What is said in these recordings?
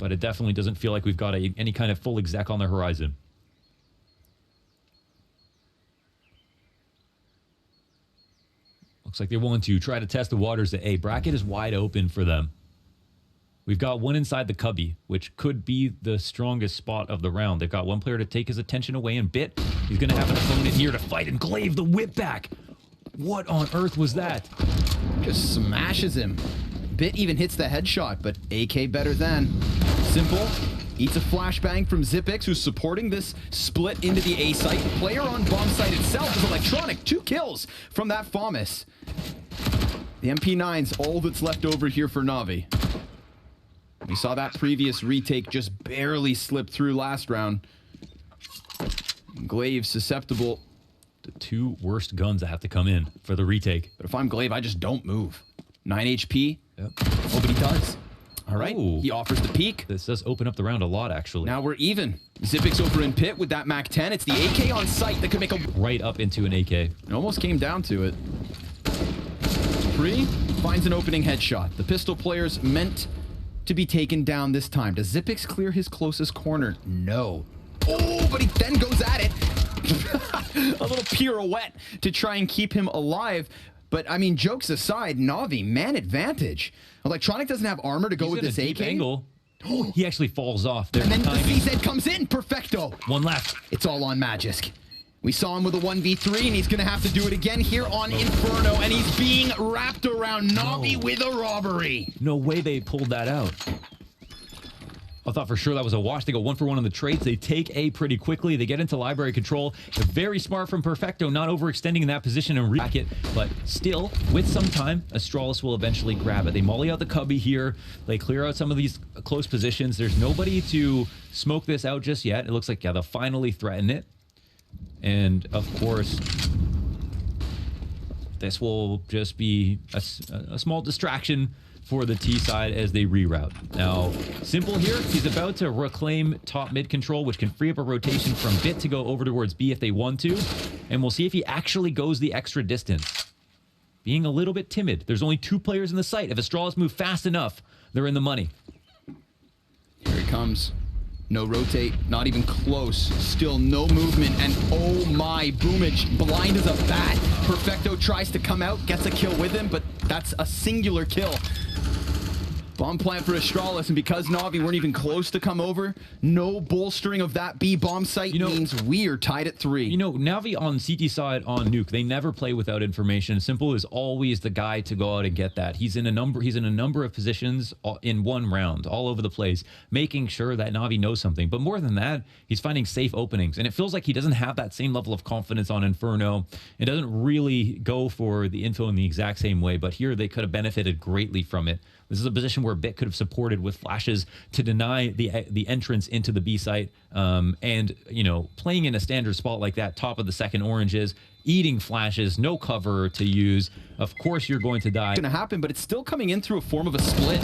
but it definitely doesn't feel like we've got any kind of full exec on the horizon. Looks like they're willing to try to test the waters at A. Bracket is wide open for them. We've got one inside the cubby, which could be the strongest spot of the round. They've got one player to take his attention away, and Bit, he's going to have an opponent here to fight, and Glaive the whip back. What on earth was that? Just smashes him. Bit even hits the headshot, but AK better than. Simple eats a flashbang from Zipix, who's supporting this split into the A site. Player on bomb site itself is Electronic. 2 kills from that FAMAS. The MP9's all that's left over here for Navi. We saw that previous retake just barely slip through last round. Glaive susceptible. The 2 worst guns that have to come in for the retake. But if I'm Glaive, I just don't move. 9 HP. Yep. Oh, but he does. All right. Oh. He offers the peek. This does open up the round a lot, actually. Now we're even. Zipix over in pit with that Mac 10. It's the AK on site that could make a... Right up into an AK. It almost came down to it. Free finds an opening headshot. The pistol player's meant to be taken down this time. Does Zipix clear his closest corner? No. Oh, but he then goes at it. A little pirouette to try and keep him alive. But, I mean, jokes aside, Navi, man advantage. Electronic doesn't have armor to go with this AK. Angle. Oh, he actually falls off. And then the CZ comes in. Perfecto. One left. It's all on Magisk. We saw him with a 1v3, and he's going to have to do it again here on Inferno, and he's being wrapped around Navi with a robbery. No way they pulled that out. I thought for sure that was a wash. They go 1 for 1 on the traits. They take A pretty quickly. They get into library control. They're very smart from Perfecto, not overextending in that position and rack it. But still, with some time, Astralis will eventually grab it. They molly out the cubby here. They clear out some of these close positions. There's nobody to smoke this out just yet. It looks like, yeah, they'll finally threaten it. And, of course, this will just be a small distraction for the T side as they reroute. Now, S1mple here, he's about to reclaim top mid control, which can free up a rotation from Bit to go over towards B if they want to. And we'll see if he actually goes the extra distance. Being a little bit timid. There's only 2 players in the site. If Astralis move fast enough, they're in the money. Here he comes. No rotate, not even close. Still no movement, and oh my, Boomage, blind as a bat. Perfecto tries to come out, gets a kill with him, but that's a singular kill. Bomb plant for Astralis, and because Navi weren't even close to come over, no bolstering of that B bomb site means we're tied at 3. You know, Navi on CT side on Nuke, they never play without information. S1mple is always the guy to go out and get that. He's in a number of positions in one round, all over the place, making sure that Navi knows something. But more than that, he's finding safe openings, and it feels like he doesn't have that same level of confidence on Inferno. It doesn't really go for the info in the exact same way, but here they could have benefited greatly from it. This is a position where Bit could have supported with flashes to deny the entrance into the B site. And, you know, playing in a standard spot like that, top of the second oranges, eating flashes, no cover to use. Of course you're going to die. It's going to happen, but it's still coming in through a form of a split.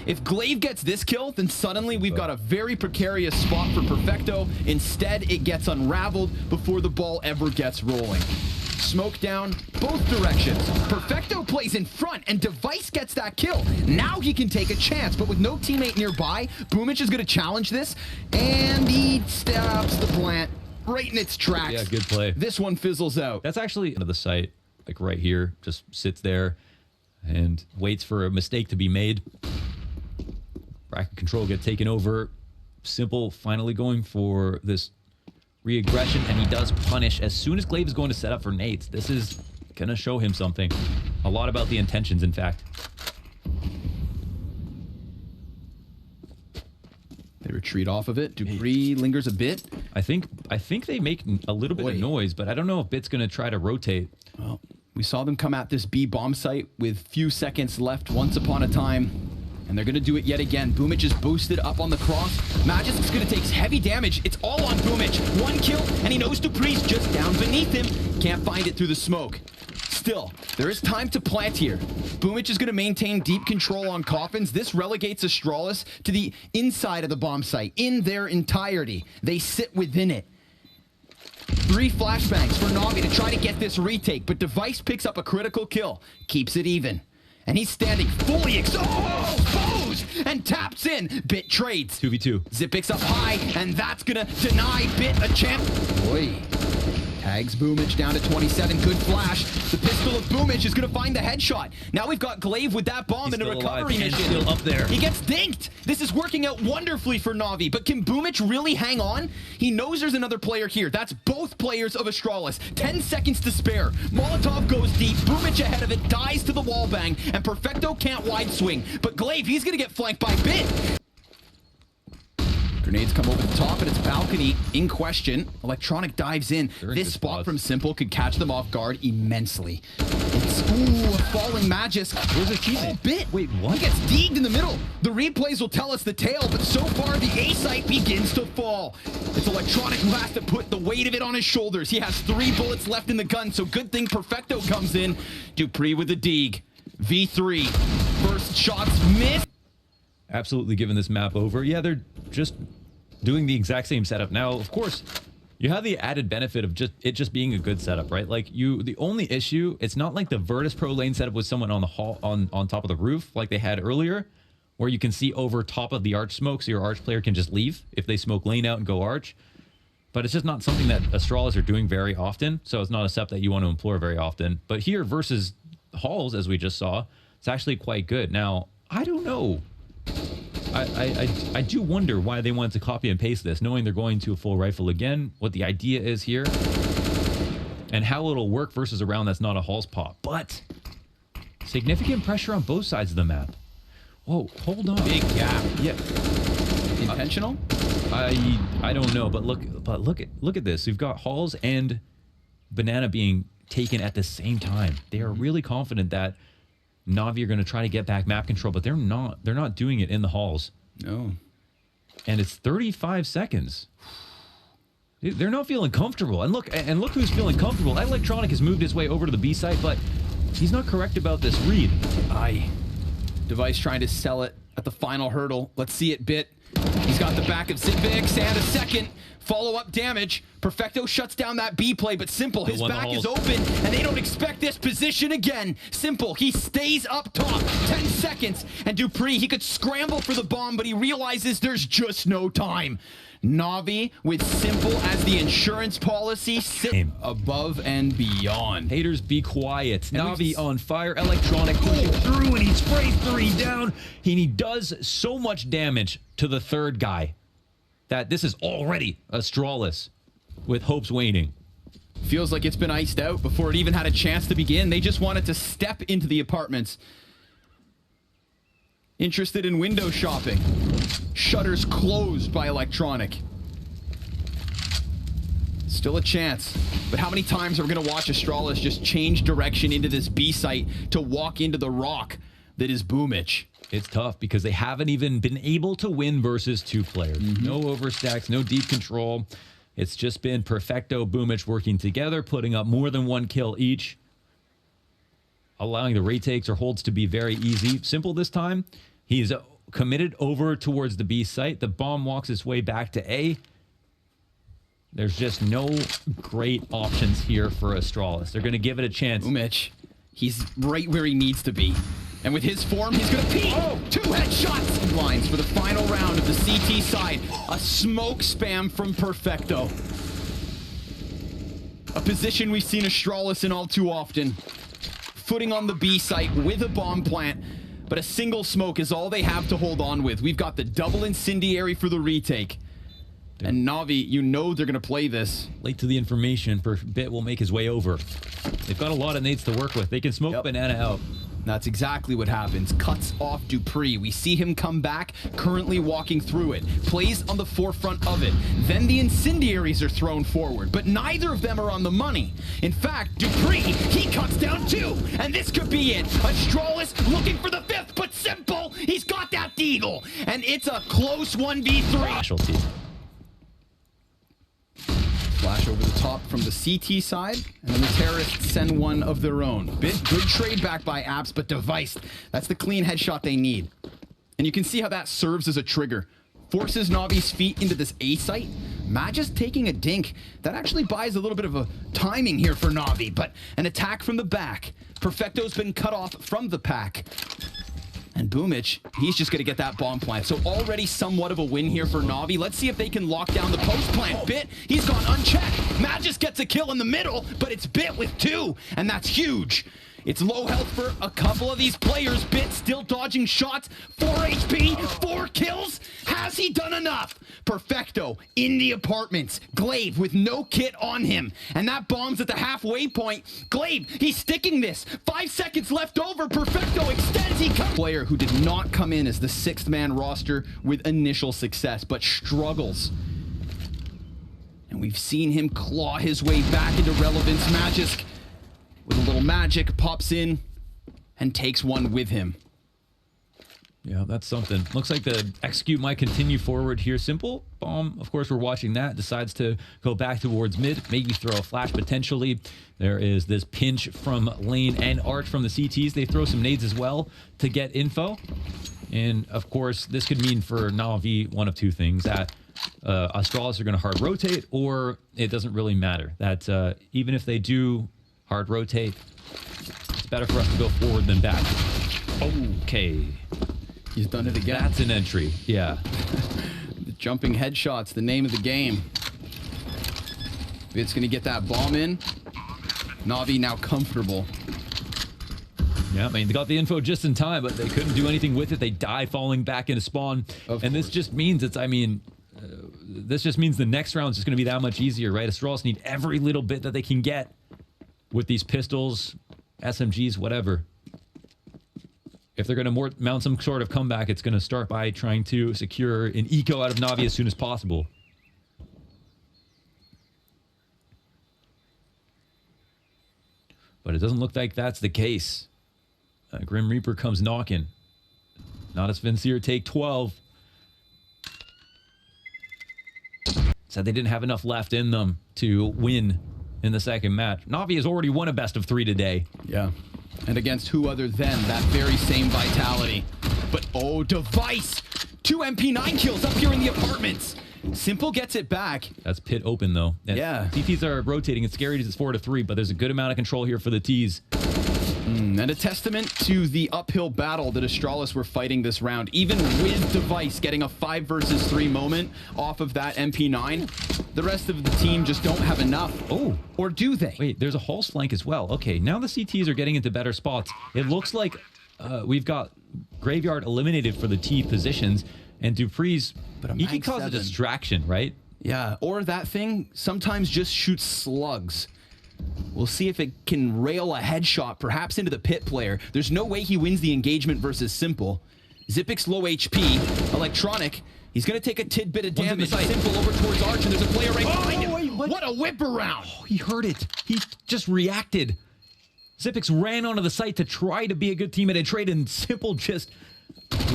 If Glaive gets this kill, then suddenly we've got a very precarious spot for Perfecto. Instead, it gets unraveled before the ball ever gets rolling. Smoke down both directions. Perfecto plays in front, and Device gets that kill. Now he can take a chance, but with no teammate nearby, Boomich is going to challenge this, and he stops the plant right in its tracks. Yeah, good play. This one fizzles out. That's actually into the site, like right here, just sits there and waits for a mistake to be made. Bracket control get taken over. S1mple finally going for this re-aggression, and he does punish as soon as Glaive is going to set up for nades. This is gonna show him something. A lot about the intentions, in fact. They retreat off of it. Debris lingers a bit. I think they make a little bit of noise, but I don't know if Bit's gonna try to rotate. Well, we saw them come at this B bomb site with few seconds left once upon a time. And they're going to do it yet again. Boomich is boosted up on the cross. Magisk is going to take heavy damage. It's all on Boomich. 1 kill, and he knows Dupree's just down beneath him. Can't find it through the smoke. Still, there is time to plant here. Boomich is going to maintain deep control on coffins. This relegates Astralis to the inside of the bomb site in their entirety. They sit within it. 3 flashbangs for Navi to try to get this retake, but Device picks up a critical kill. Keeps it even. And he's standing fully exposed. and taps in. Bit trades. 2v2. Zip picks up high, and that's gonna deny Bit a champ. Boy. Tags Boomich down to 27. Good flash. The pistol of Boomich is going to find the headshot. Now we've got Glaive with that bomb in a recovery mission. Still up there. He gets dinked. This is working out wonderfully for Navi, but can Boomich really hang on? He knows there's another player here. That's both players of Astralis. 10 seconds to spare. Molotov goes deep. Boomich ahead of it, dies to the wall bang, and Perfecto can't wide swing. But Glaive, he's going to get flanked by Bit. Grenades come over the top, and it's balcony in question. Electronic dives in. This spot from s1mple could catch them off guard immensely. It's, ooh, a falling Magis. Where's his teammate? Bit. Wait, what? He gets deegged in the middle. The replays will tell us the tale, but so far the A site begins to fall. It's Electronic who has to put the weight of it on his shoulders. He has 3 bullets left in the gun, so good thing Perfecto comes in. Dupree with the deeg. V3. First shots missed. Absolutely giving this map over. Yeah, they're just doing the exact same setup. Now, of course, you have the added benefit of just being a good setup, right? Like the only issue, it's not like the Virtus Pro lane setup with someone on the on top of the roof like they had earlier, where you can see over top of the arch smoke, so your arch player can just leave if they smoke lane out and go arch. But it's just not something that Astralis are doing very often, so it's not a setup that you want to employ very often. But here versus Halls, as we just saw, it's actually quite good. Now, I don't know. I do wonder why they wanted to copy and paste this, knowing they're going to a full rifle again, what the idea is here, and how it'll work versus a round that's not a Halls pop. But significant pressure on both sides of the map. Whoa, hold on. Big gap. Yeah. Intentional? I don't know, but look at this. We've got Halls and Banana being taken at the same time. They are really confident that Navi are going to try to get back map control, but they're not doing it in the halls. No. And it's 35 seconds. They're not feeling comfortable. And look who's feeling comfortable. Electronic has moved his way over to the B site, but he's not correct about this read. Device trying to sell it at the final hurdle. Let's see it, Bit. He's got the back of Zipvix and a second follow-up damage. Perfecto shuts down that B play, but s1mple, his back is open, and they don't expect this position again. s1mple, he stays up top. 10 seconds, and Dupree, he could scramble for the bomb, but he realizes there's just no time. Navi with s1mple as the insurance policy, above and beyond. Haters, be quiet. Navi on fire. Electronic going through, and he sprays 3 down. And he does so much damage to the third guy that this is already Astralis with hopes waning. Feels like it's been iced out before it even had a chance to begin. They just wanted to step into the apartments. Interested in window shopping. Shutters closed by Electronic. Still a chance. But how many times are we going to watch Astralis just change direction into this B site to walk into the rock that is Boomich? It's tough because they haven't even been able to win versus 2 players. No overstacks, no deep control. It's just been Perfecto, Boomich working together, putting up more than 1 kill each, allowing the retakes or holds to be very easy. s1mple this time. He's committed over towards the B site. The bomb walks its way back to A. There's just no great options here for Astralis. They're going to give it a chance. Boomich, he's right where he needs to be. And with his form, he's going to peek. 2 headshots. Lines for the final round of the CT side. A smoke spam from Perfecto. A position we've seen Astralis in all too often. Footing on the B site with a bomb plant. But a single smoke is all they have to hold on with. We've got the double incendiary for the retake. And Navi, you know they're going to play this. Late to the information, Bit will make his way over. They've got a lot of nades to work with. They can smoke Banana out. That's exactly what happens. Cuts off Dupree. We see him come back, currently walking through it. Plays on the forefront of it. Then the incendiaries are thrown forward, but neither of them are on the money. In fact, Dupree, he cuts down 2, and this could be it. Astralis looking for the 5th, but s1mple, he's got that deagle, and it's a close 1v3. Specialty. Flash over the top from the CT side, and then the terrorists send one of their own. Good trade back by Apps, but Device, that's the clean headshot they need. And you can see how that serves as a trigger. Forces Navi's feet into this A site. Magis taking a dink. That actually buys a little bit of a timing here for Navi, but an attack from the back. Perfecto's been cut off from the pack. And Boomich, he's just going to get that bomb plant. So already somewhat of a win here for Navi. Let's see if they can lock down the post plant. Bit, he's gone unchecked. Magisk gets a kill in the middle, but it's Bit with 2, and that's huge. It's low health for a couple of these players. Bit still dodging shots. 4 HP, 4 kills. Has he done enough? Perfecto in the apartments. Glaive with no kit on him. And that bomb's at the halfway point. Glaive, he's sticking this. 5 seconds left over. Perfecto extends. He comes. Player who did not come in as the 6th man roster with initial success, but struggles. And we've seen him claw his way back into relevance. Magisk with a little magic, pops in and takes one with him. Yeah, that's something. Looks like the execute might continue forward here. S1mple, bomb, of course, we're watching that. Decides to go back towards mid, maybe throw a flash potentially. There is this pinch from lane and arch from the CTs. They throw some nades as well to get info. And of course, this could mean for Navi one of 2 things. That Astralis are going to hard rotate, or it doesn't really matter. That even if they do hard rotate, it's better for us to go forward than back. Okay. He's done it again. That's an entry. Yeah. The jumping headshots, the name of the game. It's going to get that bomb in. Navi now comfortable. Yeah, I mean, they got the info just in time, but they couldn't do anything with it. They die falling back into spawn. And this just means it's, I mean, this just means the next round is just going to be that much easier, right? Astralis need every little bit that they can get with these pistols, SMGs, whatever. If they're going to mount some sort of comeback, it's going to start by trying to secure an eco out of Navi as soon as possible. But it doesn't look like that's the case. Grim Reaper comes knocking. Not as Vincier take 12. Said they didn't have enough left in them to win in the second match. Navi has already won a best of 3 today. Yeah. And against who other than that very same vitality. But oh, Device! 2 MP9 kills up here in the apartments. S1mple gets it back. That's pit open though. And yeah. CTs are rotating. It's scary. It's 4-3, but there's a good amount of control here for the T's. And a testament to the uphill battle that Astralis were fighting this round. Even with Device getting a 5 versus 3 moment off of that MP9, the rest of the team just don't have enough. Oh. Or do they? Wait, there's a Hulse flank as well. Okay, now the CTs are getting into better spots. It looks like we've got Graveyard eliminated for the T positions, and Dupree's, he can cause a distraction, right? Yeah, or that thing sometimes just shoots slugs. We'll see if it can rail a headshot, perhaps into the pit player. There's no way he wins the engagement versus S1mple. Xypix's low HP. Electronic, he's going to take a tidbit of damage. S1mple over towards Arch, and there's a player right behind him. What a whip around! Oh, he heard it. He just reacted. Xypix ran onto the site to try to be a good teammate and trade, and S1mple just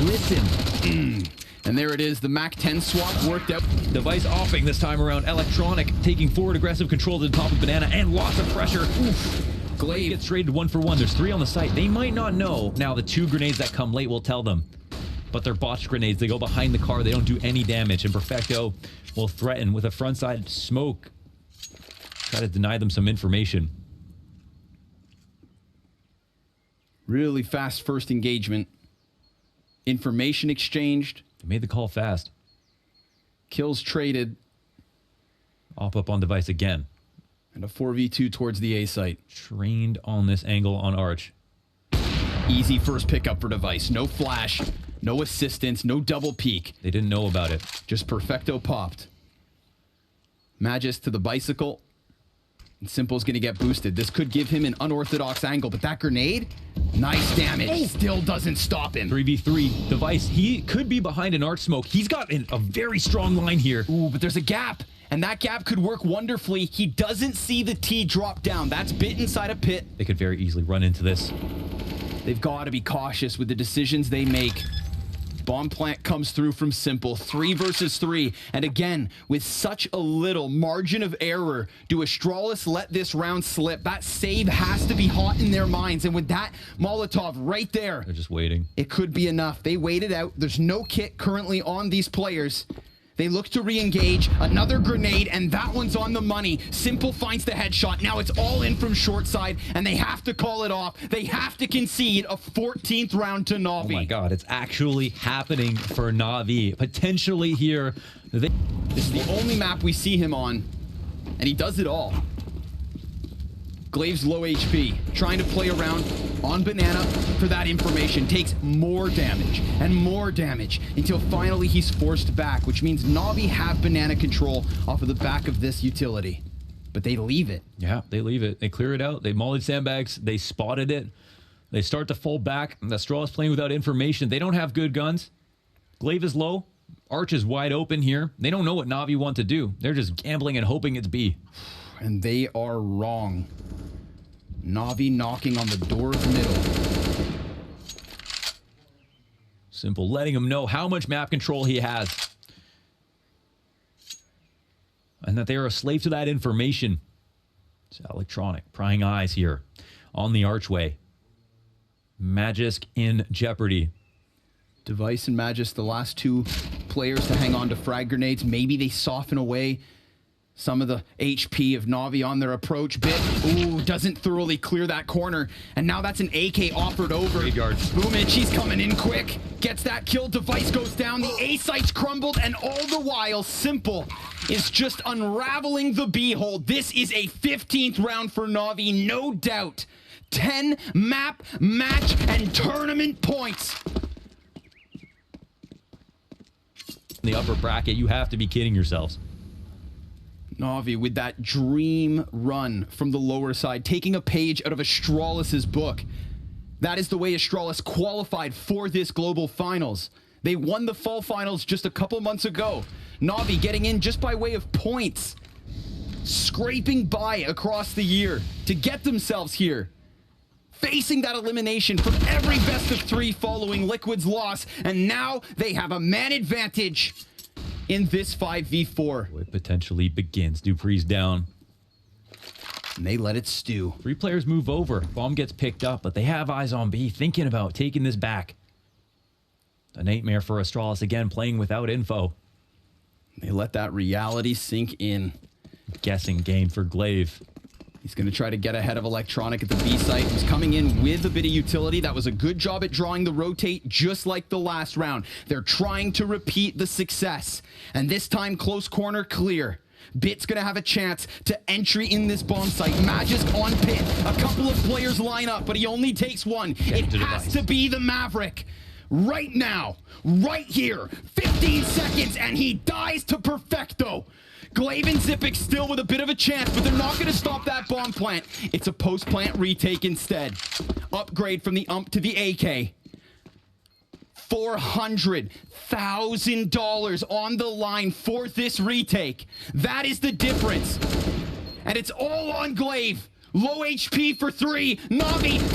listened. And there it is, the MAC-10 swap worked out. Device offing this time around. Electronic taking forward aggressive control to the top of Banana and lots of pressure. Oof. Glaive gets traded 1-for-1. There's 3 on the site. They might not know. Now the 2 grenades that come late will tell them. But they're botched grenades. They go behind the car. They don't do any damage. And Perfecto will threaten with a frontside smoke. Try to deny them some information. Really fast first engagement. Information exchanged. They made the call fast. Kills traded. Up on Device again. And a 4v2 towards the A site. Trained on this angle on Arch. Easy first pickup for Device. No flash, no assistance, no double peek. They didn't know about it. Just Perfecto popped. Magisk to the bicycle. And S1mple's going to get boosted. This could give him an unorthodox angle, but that grenade, nice damage. Still doesn't stop him. 3v3. Device, he could be behind an Arch smoke. He's got a very strong line here. Ooh, but there's a gap. And that gap could work wonderfully. He doesn't see the T drop down. That's Bit inside a pit. They could very easily run into this. They've got to be cautious with the decisions they make. Bomb plant comes through from S1mple. 3 versus 3. And again, with such a little margin of error, do Astralis let this round slip? That save has to be hot in their minds. And with that Molotov right there, they're just waiting. It could be enough. They waited out. There's no kit currently on these players. They look to re-engage. Another grenade, and that one's on the money. s1mple finds the headshot. Now it's all in from short side, and they have to call it off. They have to concede a 14th round to Navi. Oh my god, it's actually happening for Navi. Potentially here. This is the only map we see him on, and he does it all. Glaive's low HP, trying to play around on Banana for that information. Takes more damage and more damage until finally he's forced back, which means Navi have Banana control off of the back of this utility. But they leave it. Yeah, they leave it. They clear it out. They mollied sandbags. They spotted it. They start to fall back. Astralis playing without information. They don't have good guns. Glaive is low. Arch is wide open here. They don't know what Navi want to do. They're just gambling and hoping it's B. And they are wrong. Navi knocking on the door of middle. s1mple letting him know how much map control he has. And that they are a slave to that information. It's electronic. Prying eyes here on the archway. Magisk in jeopardy. Device and Magisk, the last two players to hang on to frag grenades. Maybe they soften away some of the HP of Navi on their approach bit. Ooh, doesn't thoroughly clear that corner. And now that's an AK offered over. Graveyard. Boomich, he's coming in quick. Gets that kill. Device goes down. The A site's crumbled. And all the while, s1mple is just unraveling the B-hole. This is a 15th round for Navi, no doubt. 10 map, match, and tournament points. In the upper bracket, you have to be kidding yourselves. Navi with that dream run from the lower side, taking a page out of Astralis' book. That is the way Astralis qualified for this global finals. They won the fall finals just a couple months ago. Navi getting in just by way of points, scraping by across the year to get themselves here. Facing that elimination from every best of 3 following Liquid's loss, and now they have a man advantage in this 5v4. It potentially begins. Dupree's down. And they let it stew. 3 players move over. Bomb gets picked up, but they have eyes on B, thinking about taking this back. A nightmare for Astralis again, playing without info. They let that reality sink in. Guessing game for Glaive. He's going to try to get ahead of Electronic at the B site. He's coming in with a bit of utility. That was a good job at drawing the rotate, just like the last round. They're trying to repeat the success. And this time, close corner clear. Bit's going to have a chance to entry in this bomb site. Magisk on pit. A couple of players line up, but he only takes one. It has to be the Maverick. Right now. Right here. 15 seconds, and he dies to Perfecto. Glaive and Zipic still with a bit of a chance, but they're not going to stop that bomb plant. It's a post-plant retake instead. Upgrade from the UMP to the AK. $400,000 on the line for this retake. That is the difference. And it's all on Glaive. Low HP for 3. Navi, they